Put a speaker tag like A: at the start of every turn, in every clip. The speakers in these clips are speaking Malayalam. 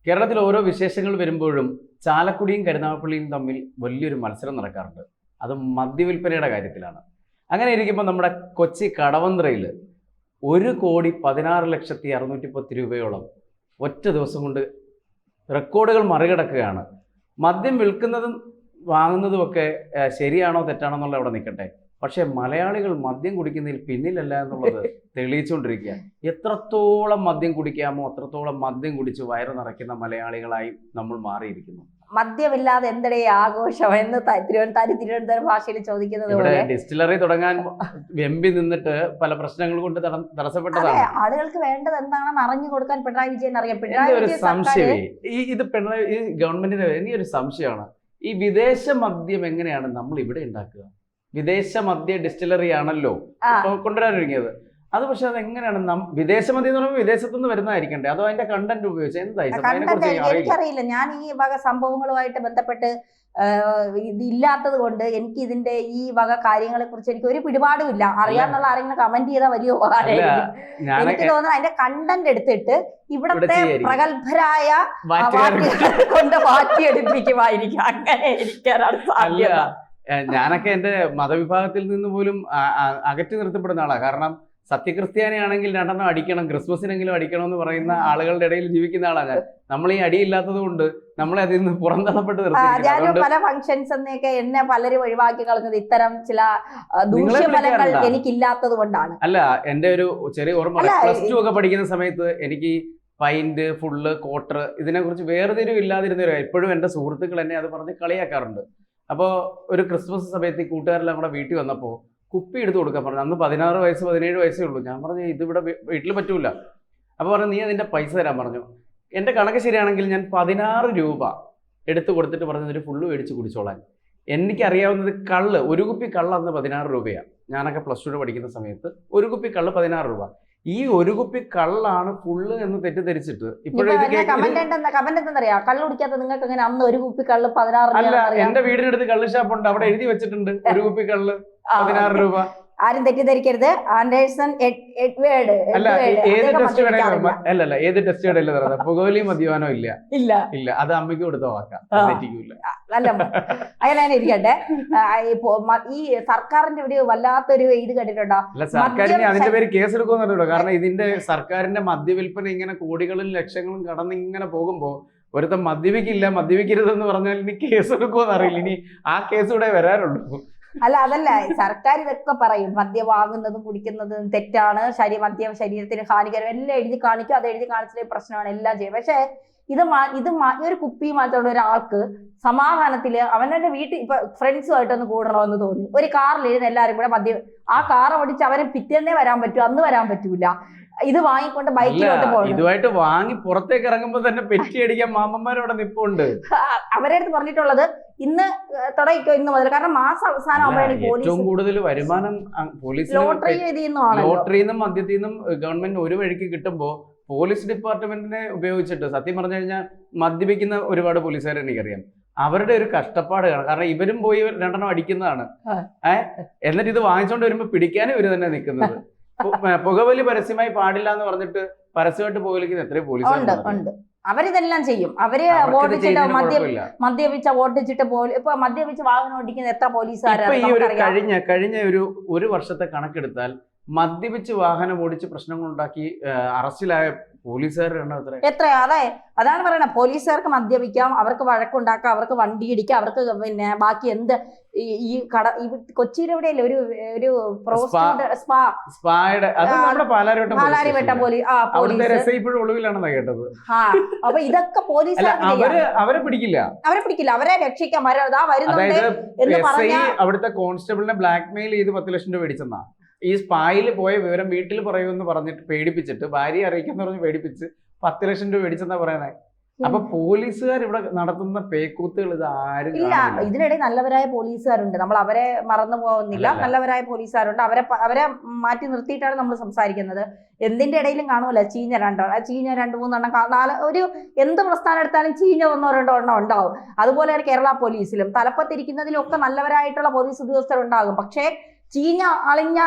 A: കേരളത്തിൽ ഓരോ വിശേഷങ്ങൾ വരുമ്പോഴും ചാലക്കുടിയും കരുനാഗപ്പള്ളിയും തമ്മിൽ വലിയൊരു മത്സരം നടക്കാറുണ്ട്. അത് മദ്യവിൽപ്പനയുടെ കാര്യത്തിലാണ്. അങ്ങനെ ഇരിക്കുമ്പോൾ നമ്മുടെ കൊച്ചി കടവന്ത്രയിൽ 1,16,610 രൂപയോളം ഒറ്റ ദിവസം കൊണ്ട് റെക്കോർഡുകൾ മറികടക്കുകയാണ്. മദ്യം വിൽക്കുന്നതും വാങ്ങുന്നതുമൊക്കെ ശരിയാണോ തെറ്റാണോ എന്നുള്ള അവിടെ നിൽക്കട്ടെ, പക്ഷേ മലയാളികൾ മദ്യം കുടിക്കുന്നതിൽ പിന്നിലല്ല എന്നുള്ളത് തെളിയിച്ചുകൊണ്ടിരിക്കുക. എത്രത്തോളം മദ്യം കുടിക്കാമോ അത്രത്തോളം മദ്യം കുടിച്ച് വയറ് നിറയ്ക്കുന്ന മലയാളികളായി നമ്മൾ മാറിയിരിക്കുന്നു.
B: മദ്യമില്ലാതെ എന്തടേ ആഘോഷം എന്ന് തിരുവനന്തപുരം ഭാഷയിൽ ചോദിക്കുന്നത്
A: ഇവിടെ ഡിസ്റ്റിലറി തുടങ്ങാൻ എംപി നിന്നിട്ട് പല പ്രശ്നങ്ങൾ കൊണ്ട് തടസ്സപ്പെട്ടതാണ്.
B: ആളുകൾക്ക് വേണ്ടത് എന്താണെന്ന് അറിഞ്ഞു കൊടുക്കാൻ പിണറായി വിജയൻ അറിയാം.
A: ഒരു സംശയമേ ഇത് ഈ ഗവൺമെന്റിന് ഇനിയൊരു സംശയമാണ്. ഈ വിദേശ മദ്യം എങ്ങനെയാണ് നമ്മൾ ഇവിടെ ഉണ്ടാക്കുക? വിദേശ മദ്യ ഡിസ്റ്റിലറി ആണല്ലോ കൊണ്ടുവരാനൊരുങ്ങിയത്. അത് പക്ഷെ അത് എങ്ങനെയാണ് വിദേശ മദ്യം എന്ന് പറയുമ്പോൾ വിദേശത്തുനിന്ന് വരുന്നതായിരിക്കണ്ടേ, അതോ അതിന്റെ കണ്ടന്റ് ഉപയോഗിച്ച് എന്തായി?
B: എനിക്കറിയില്ല. ഞാൻ ഈ വക സംഭവങ്ങളുമായിട്ട് ബന്ധപ്പെട്ട് ഇതില്ലാത്തത് കൊണ്ട് എനിക്ക് ഇതിന്റെ ഈ വക കാര്യങ്ങളെ കുറിച്ച് എനിക്ക് ഒരു പിടിപാടും ഇല്ല. അറിയാന്നുള്ള ആരെങ്കിലും കമന്റ് ചെയ്താൽ വലിയ ഉപകാരമായിരിക്കും. എനിക്ക് തോന്നുന്നു അതിന്റെ കണ്ടന്റ് എടുത്തിട്ട് ഇവിടത്തെ പ്രഗത്ഭരായ കൊണ്ട് മാറ്റിയെടുപ്പിക്കുമായിരിക്കും. അങ്ങനെ ഇരിക്കാനാണ് സാധ്യത.
A: ഞാനൊക്കെ എന്റെ മതവിഭാഗത്തിൽ നിന്ന് പോലും അകറ്റി നിർത്തപ്പെടുന്ന ആളാണ്. കാരണം സത്യക്രിസ്ത്യാനിയാണെങ്കിൽ 2 അടിക്കണം, ക്രിസ്മസിനെങ്കിലും അടിക്കണം എന്ന് പറയുന്ന ആളുകളുടെ ഇടയിൽ ജീവിക്കുന്ന ആളാണ് ഞാൻ. നമ്മൾ ഈ അടിയില്ലാത്തത് കൊണ്ട് നമ്മളെ അതിൽ നിന്ന് പുറന്തള്ളപ്പെട്ട്
B: നിർത്തി. പല ഫംഗ്ഷൻസ് എന്നൊക്കെ എന്നെ പലരും ഒഴിവാക്കി കളഞ്ഞത് ഇത്തരം ചില ദൂഷ്യഫലങ്ങൾ എനിക്കില്ലാത്തത് കൊണ്ടാണ്.
A: അല്ല, എന്റെ ഒരു ചെറിയ ഓർമ്മ, +2 ഒക്കെ പഠിക്കുന്ന സമയത്ത് എനിക്ക് പൈന്റ്, ഫുള്ള്, ക്വാർട്ടർ ഇതിനെ കുറിച്ച് വേർതിരിവ് ഇല്ലാതിരുന്നവരോ എപ്പോഴും എന്റെ സുഹൃത്തുക്കൾ എന്നെ അത് പറഞ്ഞ് കളിയാക്കാറുണ്ട്. അപ്പോൾ ഒരു ക്രിസ്മസ് സമയത്ത് ഈ കൂട്ടുകാരെല്ലാം കൂടെ വീട്ടിൽ വന്നപ്പോൾ കുപ്പി എടുത്ത് കൊടുക്കാൻ പറഞ്ഞു. അന്ന് 16 വയസ്സ് 17 വയസ്സേ ഉള്ളൂ. ഞാൻ പറഞ്ഞു ഇതിവിടെ വീട്ടിൽ പറ്റൂല. അപ്പോൾ പറഞ്ഞു നീ അതിൻ്റെ പൈസ തരാൻ പറഞ്ഞു. എൻ്റെ കണക്ക് ശരിയാണെങ്കിൽ ഞാൻ 16 രൂപ എടുത്ത് കൊടുത്തിട്ട് പറഞ്ഞു ഒരു ഫുള്ള് മേടിച്ച് കുടിച്ചോളാൻ. എനിക്കറിയാവുന്നത് കള്ള്, ഒരു കുപ്പി കള്ള് അന്ന് 16 രൂപയാണ്. ഞാനൊക്കെ +2 പഠിക്കുന്ന സമയത്ത് ഒരു കുപ്പി കള്ള് 16 രൂപ. ഈ ഒരു കുപ്പി കള്ളാണ് ഫുള്ള് എന്ന് തെറ്റിദ്ധരിച്ചിട്ട്
B: കള്ള് കുടിക്കാത്ത നിങ്ങൾക്ക് അങ്ങനെ അന്ന് ഒരു കുപ്പി കള്ള് 16
A: അല്ല, എന്റെ വീടിനടുത്ത് കള്ള് ഷാപ്പുണ്ട്, അവിടെ എഴുതി വെച്ചിട്ടുണ്ട് ഒരു കുപ്പി കള്ള് 16 രൂപ.
B: ആരും തെറ്റിദ്ധരിക്കരുത്. ആൻഡേഴ്സൺ എഡ്വേർഡ്
A: അല്ല, ഏത് ടെസ്റ്റ് വേണേലും അല്ലല്ല ഏത് ടെസ്റ്റ് വേണേലും തരാം. പുകവലി മദ്യപാനോ ഇല്ല ഇല്ല അത് അമ്മയ്ക്ക് കൊടുത്ത വാക്കാം, തെറ്റിക്കൂല.
B: അല്ല അങ്ങനെ ഇരിക്കട്ടെ. ഈ സർക്കാരിന്റെ ഒരു വല്ലാത്തൊരു ഇത് കേട്ടിട്ടുണ്ടോ?
A: അല്ല, സർക്കാരിന് അതിന്റെ പേര് കേസ് എടുക്കുമെന്നുണ്ടോ? കാരണം ഇതിന്റെ സർക്കാരിന്റെ മദ്യവിൽപ്പന ഇങ്ങനെ കോടികളും ലക്ഷങ്ങളും കടന്ന് ഇങ്ങനെ പോകുമ്പോ ഒരുത്തം മദ്യപിക്കരുതെന്ന് പറഞ്ഞാൽ ഇനി കേസ് എടുക്കുമെന്ന് അറിയില്ല. ഇനി ആ കേസ് ഇവിടെ വരാറുള്ളൂ.
B: അല്ല, അതല്ല, സർക്കാർ ഇതൊക്കെ പറയും മദ്യം വാങ്ങുന്നതും കുടിക്കുന്നതും തെറ്റാണ്, മദ്യം ശരീരത്തിന് ഹാനികരം എല്ലാം എഴുതി കാണിക്കും. അത് എഴുതി കാണിച്ചിട്ട് പ്രശ്നമാണ്, എല്ലാം ചെയ്യും. പക്ഷെ ഇത് ഒരു കുപ്പി മാറ്റുള്ള ഒരാൾക്ക് സമാധാനത്തില് അവന്റെ വീട്ടിൽ ഇപ്പൊ ഫ്രണ്ട്സുമായിട്ടൊന്ന് കൂടണമെന്ന് തോന്നി, ഒരു കാറിൽ ഇരുന്ന് എല്ലാവരും കൂടെ മദ്യം, ആ കാർ ഓടിച്ച് അവന് പിറ്റേന്നേ വരാൻ പറ്റും, അന്ന് വരാൻ പറ്റൂല. ഇത് വാങ്ങിക്കൊണ്ട് ബൈക്കിലോട്ട് പോകണം.
A: ഇതുമായിട്ട് വാങ്ങി പുറത്തേക്ക് ഇറങ്ങുമ്പോൾ തന്നെ പെറ്റി അടിക്കാൻ മാമന്മാരോടെ നിപ്പുണ്ട്.
B: അവരുടെ അടുത്ത് പറഞ്ഞിട്ടുള്ളത് ഇന്ന് തുടങ്ങിക്കോ, ഇന്ന് മുതൽ. കാരണം മാസം അവസാനം ആവുമ്പോഴാണ്
A: ഏറ്റവും കൂടുതൽ വരുമാനം ലോട്ടറിന്നും മദ്യത്തിൽ നിന്നും ഗവൺമെന്റ് ഒരു വഴിക്ക് കിട്ടുമ്പോ പോലീസ് ഡിപ്പാർട്ട്മെന്റിനെ ഉപയോഗിച്ചിട്ട് സത്യം പറഞ്ഞു കഴിഞ്ഞാൽ മദ്യപിക്കുന്ന ഒരുപാട് പോലീസുകാരെ എനിക്കറിയാം. അവരുടെ ഒരു കഷ്ടപ്പാട് കാണാം. കാരണം ഇവരും പോയി 2 അടിക്കുന്നതാണ്. എന്നിട്ട് ഇത് വാങ്ങിച്ചോണ്ട് വരുമ്പോ പിടിക്കാനും ഇവര് തന്നെ നിൽക്കുന്നത്. പുകവലി പരസ്യമായി പാടില്ല എന്ന് പറഞ്ഞിട്ട് പരസ്യമായിട്ട് പുകവലിക്കുന്ന എത്രയും പോലീസുകാരുണ്ട്.
B: അവരിതെല്ലാം ചെയ്യും. അവര് മദ്യപിച്ച വോട്ടിച്ചിട്ട് ഇപ്പൊ മദ്യപിച്ച് വാഹനം ഓടിക്കുന്ന എത്ര പോലീസുകാരാണ്?
A: ഈ ഒരു കഴിഞ്ഞ ഒരു വർഷത്തെ കണക്കെടുത്താൽ മദ്യപിച്ച് വാഹനം ഓടിച്ച് പ്രശ്നങ്ങൾ ഉണ്ടാക്കി അറസ്റ്റിലായ പോലീസുകാരുടെ എണ്ണം
B: എത്രയാ? അതാണ് പറയണത്. പോലീസുകാർക്ക് മദ്യപിക്കാം, അവർക്ക് വഴക്കുണ്ടാക്കാം, അവർക്ക് വണ്ടി ഇടിക്കാം, അവർക്ക് പിന്നെ ബാക്കി എന്ത് ഈ കൊച്ചിയിൽ എവിടെയല്ലേ ഒരു പാലാരിവട്ടം പോലീസ്. അപ്പൊ ഇതൊക്കെ
A: അവരെ പിടിക്കില്ല,
B: അവരെ രക്ഷിക്കാൻ വരുന്നുണ്ട് എന്ന് പറഞ്ഞാൽ
A: അവിടുത്തെ കോൺസ്റ്റബിളിനെ ബ്ലാക്ക് മെയിൽ ചെയ്ത് 10 ലക്ഷം രൂപ മേടിച്ചെന്നാ. ഈ സ്പായിൽ പോയ വിവരം വീട്ടിൽ പറയുമെന്ന് പറഞ്ഞിട്ട് പേടിപ്പിച്ചിട്ട് ഭാര്യയെ അറിയിക്കാന്ന് പറഞ്ഞ് പേടിപ്പിച്ച് 10 ലക്ഷം രൂപ മേടിച്ചെന്നാ പറയണേ. അപ്പൊ പോലീസുകാർ ഇവിടെ നടത്തുന്ന പേക്കൂത്തുകൾ ഇത് ആരും
B: ഇല്ല. ഇതിനിടയിൽ നല്ലവരായ പോലീസുകാരുണ്ട്, നമ്മൾ അവരെ മറന്നു പോകുന്നില്ല. നല്ലവരായ പോലീസുകാരുണ്ട്, അവരെ മാറ്റി നിർത്തിയിട്ടാണ് നമ്മൾ സംസാരിക്കുന്നത്. എന്തിന്റെ ഇടയിലും കാണുമല്ലോ ചീഞ്ഞ 2-3 ഒരു എന്ത് പ്രസ്ഥാനം എടുത്താലും ചീഞ്ഞ 1-2 എണ്ണം ഉണ്ടാവും. അതുപോലെയാണ് കേരള പോലീസിലും തലപ്പത്തിരിക്കുന്നതിലും ഒക്കെ നല്ലവരായിട്ടുള്ള പോലീസ് ഉദ്യോഗസ്ഥരുണ്ടാകും. പക്ഷേ ചീഞ്ഞ അളിഞ്ഞ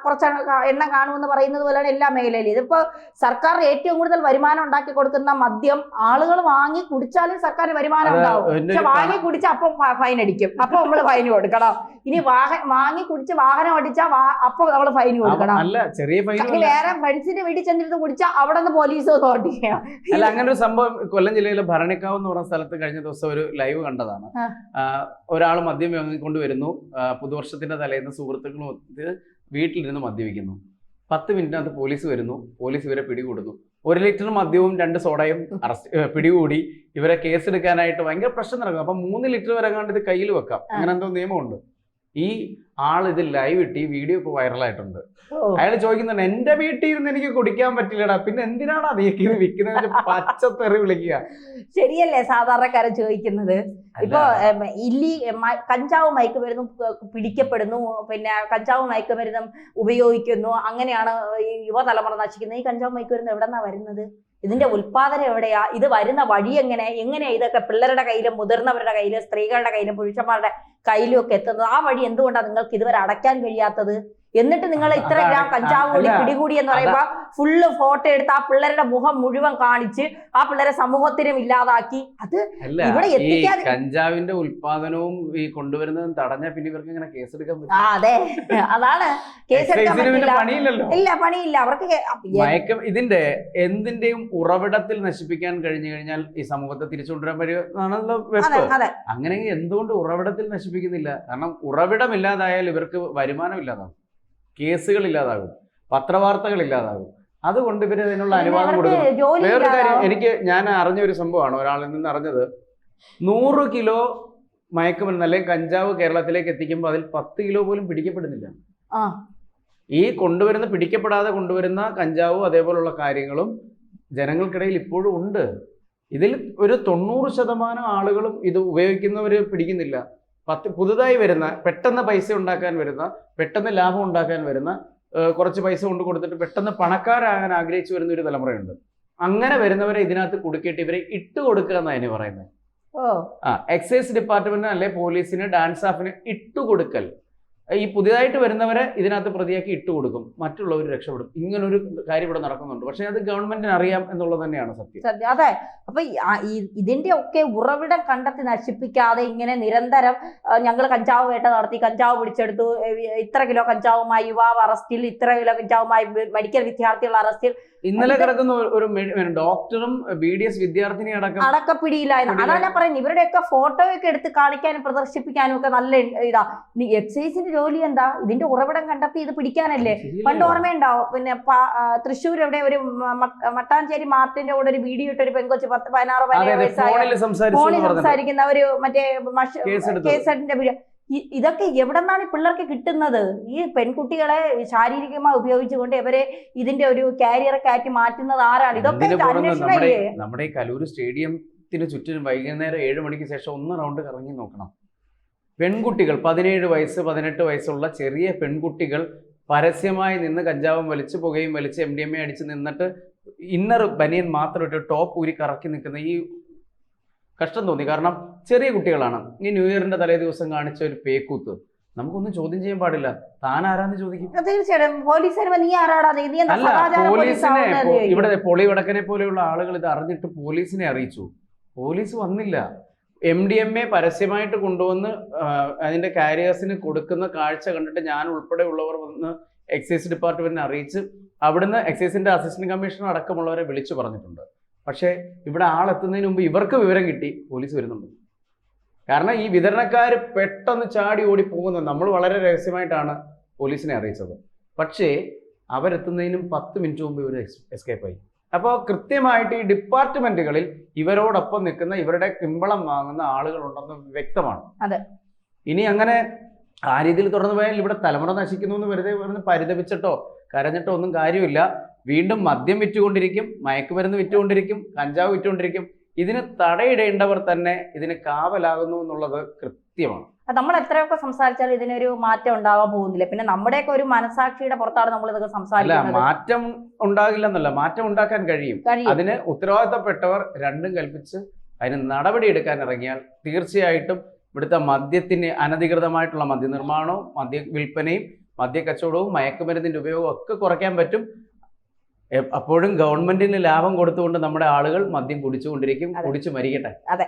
B: കുറച്ച് എണ്ണ കാണുമെന്ന് പറയുന്നത് പോലെയാണ് എല്ലാ മേഖലയിലും. ഇതിപ്പോ സർക്കാർ ഏറ്റവും കൂടുതൽ വരുമാനം ഉണ്ടാക്കി കൊടുക്കുന്ന മദ്യം ആളുകൾ വാങ്ങി കുടിച്ചാലും സർക്കാരിന് വരുമാനം ഉണ്ടാവും. പക്ഷെ വാങ്ങി കുടിച്ചാൽ അപ്പം ഫൈൻ അടിക്കും, അപ്പൊ നമ്മള് ഫൈൻ കൊടുക്കണം. ഇനി വാങ്ങി കുടിച്ച് വാഹനം ഓടിച്ചാൽ അപ്പൊ നമ്മള് ഫൈൻ കൊടുക്കണം. വേറെ ഫ്രണ്ട്സിന്റെ വീട്ടിൽ ചെന്നിരുന്ന് കുടിച്ചാൽ അവിടെ നിന്ന് പോലീസ് ഓടിക്കണം.
A: അല്ല, അങ്ങനെ ഒരു സംഭവം കൊല്ലം ജില്ലയിലെ ഭരണിക്കാവ് എന്ന് പറഞ്ഞ സ്ഥലത്ത് കഴിഞ്ഞ ദിവസം ഒരു ലൈവ് കണ്ടതാണ്. ഒരാൾ മദ്യം വാങ്ങിക്കൊണ്ടുവരുന്നു, പുതുവർഷത്തിന്റെ തലേന്ന് സുഹൃത്തുക്കളും വീട്ടിലിരുന്ന് മദ്യപിക്കുന്നു. 10 മിനിറ്റിനകത്ത് പോലീസ് വരുന്നു, പോലീസ് ഇവരെ പിടികൂടുന്നു. 1 ലിറ്റർ മദ്യവും 2 സോഡയും പിടികൂടി ഇവരെ കേസെടുക്കാനായിട്ട് ഭയങ്കര പ്രശ്നം നടക്കും. അപ്പൊ 3 ലിറ്റർ വരെ കണ്ട് ഇത് കയ്യിൽ വെക്കാം, അങ്ങനെ എന്തോ നിയമമുണ്ട്. ഈ ആൾ ഇത് ലൈവ് ഇട്ട് ഈ വീഡിയോ ഇപ്പൊ വൈറലായിട്ടുണ്ട്. അയാൾ ചോദിക്കുന്നുണ്ട്, എന്റെ വീട്ടിൽ ഇരുന്ന് എനിക്ക് കുടിക്കാൻ പറ്റില്ലടാ, പിന്നെ എന്തിനാടാ നീക്കി ഇത് വിൽക്കുന്നത്? പച്ചത്തെറി വിളിക്കുക.
B: ശരിയല്ലേ സാധാരണക്കാരൻ ചോദിക്കുന്നത്? ഇപ്പൊ കഞ്ചാവ് മയക്കുമരുന്നും പിടിക്കപ്പെടുന്നു, പിന്നെ കഞ്ചാവ് മയക്കുമരുന്നും ഉപയോഗിക്കുന്നു, അങ്ങനെയാണ് ഈ യുവതലമുറ നശിക്കുന്നത്. ഈ കഞ്ചാവ് മയക്കുമരുന്ന് എവിടെന്നാ വരുന്നത്? ഇതിന്റെ ഉൽപാദനം എവിടെയാ? ഇത് വരുന്ന വഴി എങ്ങനെയാ ഇതൊക്കെ പിള്ളേരുടെ കയ്യിലും മുതിർന്നവരുടെ കയ്യിലും സ്ത്രീകളുടെ കയ്യിലും പുരുഷന്മാരുടെ കയ്യിലും ഒക്കെ എത്തുന്നത്? ആ വഴി എന്തുകൊണ്ടാണ് നിങ്ങൾക്ക് ഇതുവരെ അടയ്ക്കാൻ കഴിയാത്തത്? എന്നിട്ട് നിങ്ങൾ ഇത്ര ഗ്രാം കഞ്ചാവ് കൂടി പിടികൂടി എന്ന് പറയുമ്പോ ഫുള്ള് ഫോട്ടോ എടുത്ത് ആ പിള്ളേരുടെ മുഖം മുഴുവൻ കാണിച്ച് ആ പിള്ളേരെ സമൂഹത്തിനും ഇല്ലാതാക്കി. അത് ഇവിടെ എത്തിക്കാതെ
A: കഞ്ചാവിന്റെ ഉൽപാദനവും ഈ കൊണ്ടുവരുന്നതും തടഞ്ഞാൽ പിന്നെ ഇവർക്ക് ഇങ്ങനെ കേസെടുക്കാൻ പറ്റും.
B: അതെ, അതാണ് കേസെടുക്കാൻ പറ്റില്ല. ഇല്ല, പണിയില്ല അവർക്ക്.
A: ഇതിന്റെ എന്തിന്റെയും ഉറവിടത്തിൽ നശിപ്പിക്കാൻ കഴിഞ്ഞു കഴിഞ്ഞാൽ ഈ സമൂഹത്തെ തിരിച്ചുകൊണ്ടുവരാൻ പറ്റുമെന്നാണല്ലോ വെപ്പ്. അങ്ങനെയെങ്കിൽ എന്തുകൊണ്ട് ഉറവിടത്തിൽ നശിപ്പിക്കുന്നില്ല? കാരണം ഉറവിടം ഇല്ലാതായാൽ ഇവർക്ക് വരുമാനം ഇല്ലാതാകും, കേസുകൾ ഇല്ലാതാകും, പത്രവാർത്തകൾ ഇല്ലാതാകും. അതുകൊണ്ട് ഇവര് അതിനുള്ള അനുവാദം കൊടുക്കും. വേറൊരു കാര്യം, ഞാൻ അറിഞ്ഞ ഒരു സംഭവമാണ്, ഒരാളിൽ നിന്ന് അറിഞ്ഞത്. 100 കിലോ മയക്കുമരുന്ന് അല്ലെങ്കിൽ കഞ്ചാവ് കേരളത്തിലേക്ക് എത്തിക്കുമ്പോൾ അതിൽ 10 കിലോ പോലും പിടിക്കപ്പെടുന്നില്ല. ഈ പിടിക്കപ്പെടാതെ കൊണ്ടുവരുന്ന കഞ്ചാവും അതേപോലുള്ള കാര്യങ്ങളും ജനങ്ങൾക്കിടയിൽ ഇപ്പോഴും ഉണ്ട്. ഇതിൽ ഒരു 90% ആളുകളും ഇത് ഉപയോഗിക്കുന്നവര് പിടിക്കുന്നില്ല. പുതുതായി വരുന്ന, പെട്ടെന്ന് പൈസ ഉണ്ടാക്കാൻ വരുന്ന, പെട്ടെന്ന് ലാഭം ഉണ്ടാക്കാൻ വരുന്ന, കുറച്ച് പൈസ കൊണ്ട് കൊടുത്തിട്ട് പെട്ടെന്ന് പണക്കാരാകാൻ ആഗ്രഹിച്ചു വരുന്ന ഒരു തലമുറയുണ്ട്. അങ്ങനെ വരുന്നവരെ ഇതിനകത്ത് കുടുക്കിയിട്ട് ഇവരെ ഇട്ട് കൊടുക്കുക എന്നാണ് അതിന് പറയുന്നത്. എക്സൈസ് ഡിപ്പാർട്ട്മെന്റിന് അല്ലെ പോലീസിന്, ഡാൻസ് സ്റ്റാഫിന് ഇട്ടുകൊടുക്കൽ. ഈ പുതിയതായിട്ട് വരുന്നവരെ ഇതിനകത്ത് പ്രതിയാക്കി ഇട്ടുകൊടുക്കും, മറ്റുള്ളവർ രക്ഷപ്പെടും. ഇങ്ങനൊരു കാര്യം ഇവിടെ നടക്കുന്നുണ്ട്. പക്ഷെ അത് ഗവൺമെന്റിന് അറിയാം എന്നുള്ളത് തന്നെയാണ് സത്യം.
B: അതെ. അപ്പൊ ഇതിന്റെ ഒക്കെ ഉറവിടം കണ്ടെത്തി നശിപ്പിക്കാതെ ഇങ്ങനെ നിരന്തരം ഞങ്ങൾ കഞ്ചാവ് വേട്ട നടത്തി, കഞ്ചാവ് പിടിച്ചെടുത്തു, ഇത്ര കിലോ കഞ്ചാവുമായി യുവാവ് അറസ്റ്റിൽ, ഇത്ര കിലോ കഞ്ചാവുമായി മെഡിക്കൽ വിദ്യാർത്ഥികൾ അറസ്റ്റിൽ.
A: ഇന്നലെ കിടക്കുന്ന ഒരു ഡോക്ടറും BDS വിദ്യാർത്ഥിനി
B: അടക്കപ്പിടിയിലായിരുന്നു. അതാണ് ഞാൻ പറയുന്നത്. ഇവരുടെയൊക്കെ ഫോട്ടോ ഒക്കെ എടുത്ത് കാണിക്കാനും പ്രദർശിപ്പിക്കാനും ഒക്കെ നല്ല ഇതാ. എക്സൈസിന്റെ ജോലി എന്താ? ഇതിന്റെ ഉറവിടം കണ്ടെത്തി ഇത് പിടിക്കാനല്ലേ. പണ്ട് ഓർമ്മയുണ്ടാവും, പിന്നെ തൃശ്ശൂർ എവിടെ ഒരു മട്ടാഞ്ചേരി മാർട്ടിന്റെ കൂടെ ഒരു വീഡിയോ ഇട്ടൊരു പെൺകൊച്ച് 16-17 വയസ്സായ ഫോണിൽ സംസാരിക്കുന്ന ഒരു മറ്റേ കേസിന്റെ വീഡിയോ. ഇതൊക്കെ എവിടെന്നാണ് പിള്ളേർക്ക് കിട്ടുന്നത്? ഈ പെൺകുട്ടികളെ ശാരീരികമായി ഉപയോഗിച്ചുകൊണ്ട് ഇവരെ ഇതിന്റെ ഒരു കാരിയറൊക്കെ ആക്കി മാറ്റുന്നത് ആരാണ്? ഇതൊക്കെ അന്വേഷണമല്ലേ?
A: നമ്മുടെ ഈ കലൂർ സ്റ്റേഡിയത്തിന് ചുറ്റിനും വൈകുന്നേരം 7 മണിക്ക് ശേഷം 1 റൗണ്ട് കറങ്ങി നോക്കണം. പെൺകുട്ടികൾ 17 വയസ്സ് 18 വയസ്സുള്ള ചെറിയ പെൺകുട്ടികൾ പരസ്യമായി നിന്ന് കഞ്ചാവും വലിച്ച് പുകയും വലിച്ച് MDMA അടിച്ച് നിന്നിട്ട് ഇന്നർ ബനിയൻ മാത്രം ഇട്ട് ടോപ്പ് ഊരി കറക്കി നിൽക്കുന്ന ഈ കഷ്ടം തോന്നി. കാരണം ചെറിയ കുട്ടികളാണ്. ഈ ന്യൂ ഇയറിന്റെ തലേ ദിവസം കാണിച്ച ഒരു പേക്കൂത്ത് നമുക്കൊന്നും ചോദ്യം ചെയ്യാൻ പാടില്ല. താൻ ആരാന്ന് ചോദിക്കും. അല്ല, പോലീസിനെ ഇവിടെ പൊളി വടക്കനെ പോലെയുള്ള ആളുകൾ ഇത് അറിഞ്ഞിട്ട് പോലീസിനെ അറിയിച്ചു. പോലീസ് വന്നില്ല. MDMA പരസ്യമായിട്ട് കൊണ്ടുവന്ന് അതിന്റെ കാരിയേഴ്സിന് കൊടുക്കുന്ന കാഴ്ച കണ്ടിട്ട് ഞാൻ ഉൾപ്പെടെ ഉള്ളവർ വന്ന് എക്സൈസ് ഡിപ്പാർട്ട്മെന്റിനെ അറിയിച്ച് അവിടുന്ന് എക്സൈസിന്റെ അസിസ്റ്റന്റ് കമ്മീഷണർ അടക്കമുള്ളവരെ വിളിച്ചു പറഞ്ഞിട്ടുണ്ട്. പക്ഷേ ഇവിടെ ആളെത്തുന്നതിന് മുമ്പ് ഇവർക്ക് വിവരം കിട്ടി, പോലീസ് വരുന്നുണ്ട്. കാരണം ഈ വിതരണക്കാർ പെട്ടെന്ന് ചാടി ഓടി പോകുന്നത് നമ്മൾ വളരെ രഹസ്യമായിട്ടാണ് പോലീസിനെ അറിയിച്ചത്. പക്ഷേ അവരെത്തുന്നതിനും 10 മിനിറ്റ് മുമ്പ് ഇവർ എസ്കേപ്പായി. അപ്പോൾ കൃത്യമായിട്ട് ഈ ഡിപ്പാർട്ട്മെന്റുകളിൽ ഇവരോടൊപ്പം നിൽക്കുന്ന, ഇവരുടെ കിമ്പളം വാങ്ങുന്ന ആളുകളുണ്ടെന്ന് വ്യക്തമാണ്.
B: അതെ.
A: ഇനി അങ്ങനെ ആ രീതിയിൽ തുടർന്നു പോയാൽ ഇവിടെ തലമുറ നശിക്കുന്നു എന്ന് വെറുതെ പരിതപിച്ചിട്ടോ കരഞ്ഞിട്ടോ ഒന്നും കാര്യമില്ല. വീണ്ടും മദ്യം വിറ്റുകൊണ്ടിരിക്കും, മയക്കുമരുന്ന് വിറ്റുകൊണ്ടിരിക്കും, കഞ്ചാവ് വിറ്റുകൊണ്ടിരിക്കും. ഇതിന് തടയിടേണ്ടവർ തന്നെ ഇതിന് കാവലാകുന്നു എന്നുള്ളത് കൃത്യമാണ്.
B: നമ്മൾ എത്രയൊക്കെ സംസാരിച്ചാലും ഇതിനൊരു മാറ്റം ഉണ്ടാവാൻ പോകുന്നില്ല. പിന്നെ നമ്മുടെയൊക്കെ ഒരു മനസാക്ഷിയുടെ പുറത്താണ് നമ്മൾ ഇതൊക്കെ സംസാരിക്കുന്നത്.
A: മാറ്റം ഉണ്ടാകില്ലെന്നല്ല, മാറ്റം ഉണ്ടാക്കാൻ കഴിയും. അതിന് ഉത്തരവാദിത്തപ്പെട്ടവർ രണ്ടും കൽപ്പിച്ച് അതിന് നടപടി എടുക്കാൻ ഇറങ്ങിയാൽ തീർച്ചയായിട്ടും ഇവിടുത്തെ മദ്യത്തിന് അനധികൃതമായിട്ടുള്ള മദ്യനിർമ്മാണവും മദ്യ വിൽപ്പനയും മദ്യക്കച്ചവടവും മയക്കുമരുന്നിന്റെ ഉപയോഗവും ഒക്കെ കുറയ്ക്കാൻ പറ്റും. അപ്പോഴും ഗവൺമെന്റിന് ലാഭം കൊടുത്തുകൊണ്ട് നമ്മുടെ ആളുകൾ മദ്യം കുടിച്ചുകൊണ്ടിരിക്കും, കുടിച്ചു മരിക്കട്ടെ.
B: അതെ.